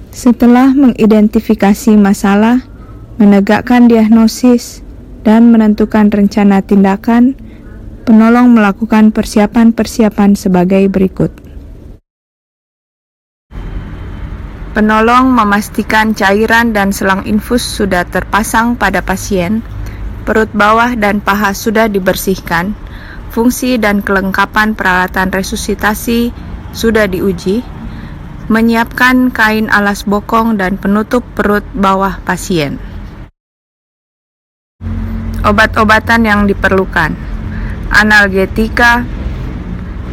Setelah mengidentifikasi masalah, menegakkan diagnosis, dan menentukan rencana tindakan, penolong melakukan persiapan-persiapan sebagai berikut. Penolong memastikan cairan dan selang infus sudah terpasang pada pasien, perut bawah dan paha sudah dibersihkan, fungsi dan kelengkapan peralatan resusitasi sudah diuji, menyiapkan kain alas bokong dan penutup perut bawah pasien. Obat-obatan yang diperlukan: analgetika,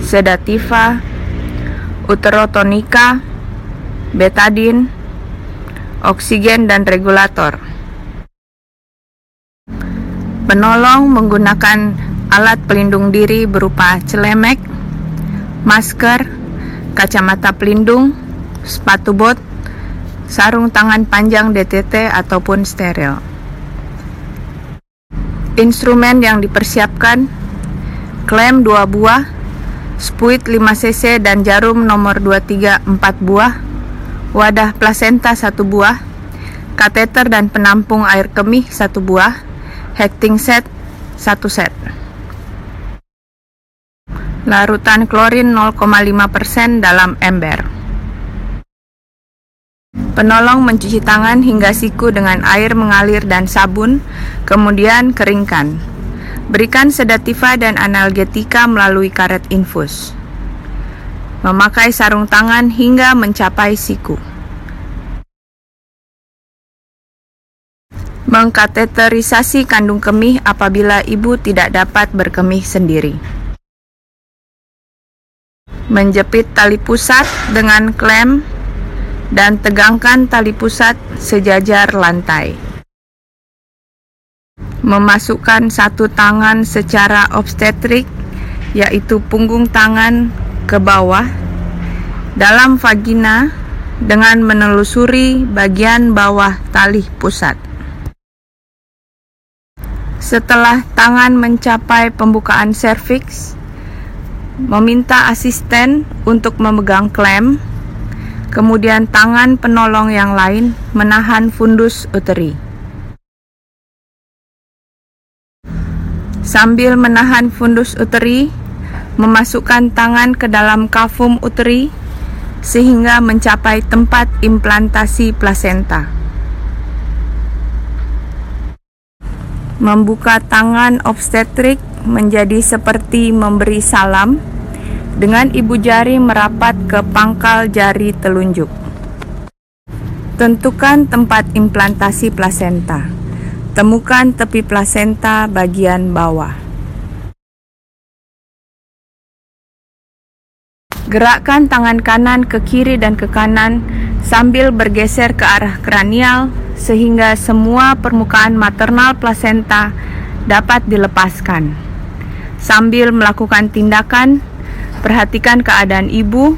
sedativa, uterotonika, betadin, oksigen dan regulator. Penolong menggunakan alat pelindung diri berupa celemek, masker, kacamata pelindung, sepatu bot, sarung tangan panjang DTT ataupun steril. Instrumen yang dipersiapkan: klem 2 buah, spuit 5 cc dan jarum nomor 234 buah, wadah plasenta 1 buah, kateter dan penampung air kemih 1 buah, hecting set 1 set. Larutan klorin 0,5% dalam ember. Penolong mencuci tangan hingga siku dengan air mengalir dan sabun, kemudian keringkan. Berikan sedativa dan analgetika melalui karet infus. Memakai sarung tangan hingga mencapai siku. Mengkateterisasi kandung kemih apabila ibu tidak dapat berkemih sendiri. Menjepit tali pusat dengan klem dan tegangkan tali pusat sejajar lantai. Memasukkan satu tangan secara obstetrik, yaitu punggung tangan ke bawah, dalam vagina dengan menelusuri bagian bawah tali pusat. Setelah tangan mencapai pembukaan serviks, meminta asisten untuk memegang klem, kemudian tangan penolong yang lain menahan fundus uteri. Sambil menahan fundus uteri, memasukkan tangan ke dalam kafum uteri sehingga mencapai tempat implantasi plasenta. Membuka tangan obstetrik menjadi seperti memberi salam, dengan ibu jari merapat ke pangkal jari telunjuk. Tentukan tempat implantasi plasenta. Temukan tepi plasenta bagian bawah. Gerakkan tangan kanan ke kiri dan ke kanan sambil bergeser ke arah kranial sehingga semua permukaan maternal plasenta dapat dilepaskan. Sambil melakukan tindakan, perhatikan keadaan ibu,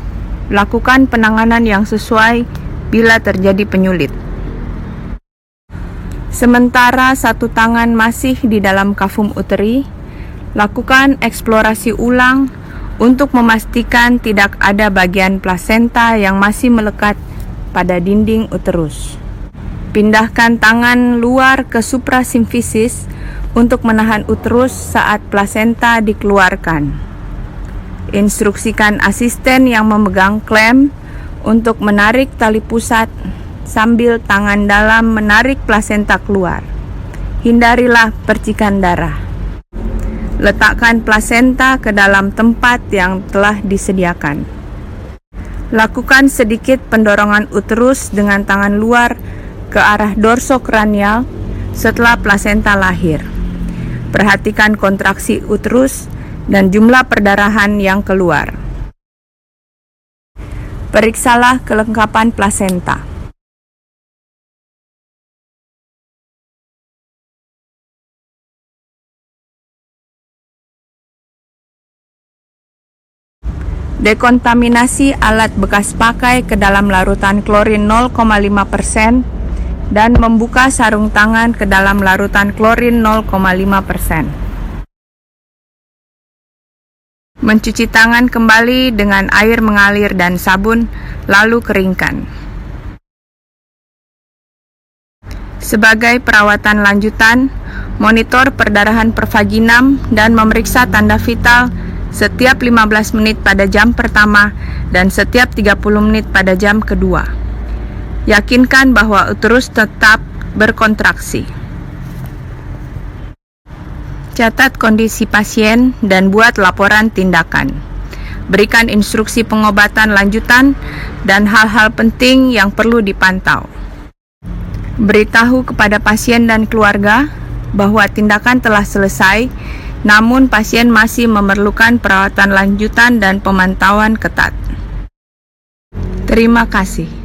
lakukan penanganan yang sesuai bila terjadi penyulit. Sementara satu tangan masih di dalam kafum uteri, lakukan eksplorasi ulang untuk memastikan tidak ada bagian plasenta yang masih melekat pada dinding uterus. Pindahkan tangan luar ke suprasimfisis untuk menahan uterus saat plasenta dikeluarkan. Instruksikan asisten yang memegang klem untuk menarik tali pusat sambil tangan dalam menarik plasenta keluar. Hindarilah percikan darah. Letakkan plasenta ke dalam tempat yang telah disediakan. Lakukan sedikit pendorongan uterus dengan tangan luar ke arah dorsokranial setelah plasenta lahir. Perhatikan kontraksi uterus dan jumlah perdarahan yang keluar. Periksalah kelengkapan plasenta. Dekontaminasi alat bekas pakai ke dalam larutan klorin 0,5% dan membuka sarung tangan ke dalam larutan klorin 0,5%. Mencuci tangan kembali dengan air mengalir dan sabun, lalu keringkan. Sebagai perawatan lanjutan, monitor perdarahan pervaginam dan memeriksa tanda vital setiap 15 menit pada jam pertama dan setiap 30 menit pada jam kedua. Yakinkan bahwa uterus tetap berkontraksi. Catat kondisi pasien dan buat laporan tindakan. Berikan instruksi pengobatan lanjutan dan hal-hal penting yang perlu dipantau. Beritahu kepada pasien dan keluarga bahwa tindakan telah selesai, namun pasien masih memerlukan perawatan lanjutan dan pemantauan ketat. Terima kasih.